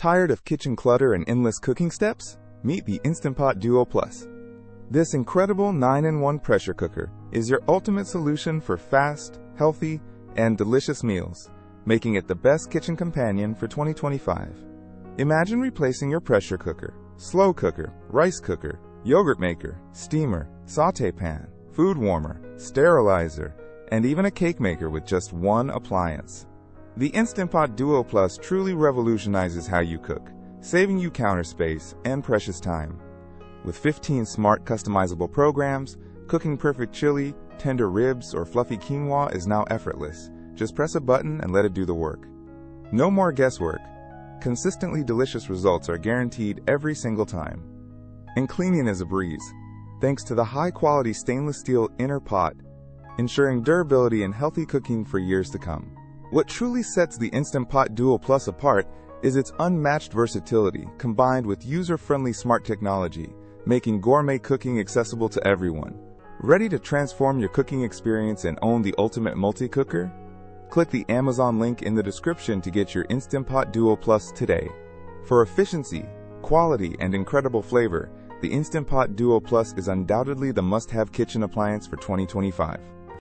Tired of kitchen clutter and endless cooking steps? Meet the Instant Pot Duo Plus. This incredible 9-in-1 pressure cooker is your ultimate solution for fast, healthy, and delicious meals, making it the best kitchen companion for 2025. Imagine replacing your pressure cooker, slow cooker, rice cooker, yogurt maker, steamer, sauté pan, food warmer, sterilizer, and even a cake maker with just one appliance. The Instant Pot Duo Plus truly revolutionizes how you cook, saving you counter space and precious time. With 15 smart customizable programs, cooking perfect chili, tender ribs, or fluffy quinoa is now effortless. Just press a button and let it do the work. No more guesswork. Consistently delicious results are guaranteed every single time. And cleaning is a breeze, thanks to the high-quality stainless steel inner pot, ensuring durability and healthy cooking for years to come. What truly sets the Instant Pot Duo Plus apart is its unmatched versatility combined with user-friendly smart technology, making gourmet cooking accessible to everyone. Ready to transform your cooking experience and own the ultimate multi-cooker? Click the Amazon link in the description to get your Instant Pot Duo Plus today. For efficiency, quality, and incredible flavor, the Instant Pot Duo Plus is undoubtedly the must-have kitchen appliance for 2025.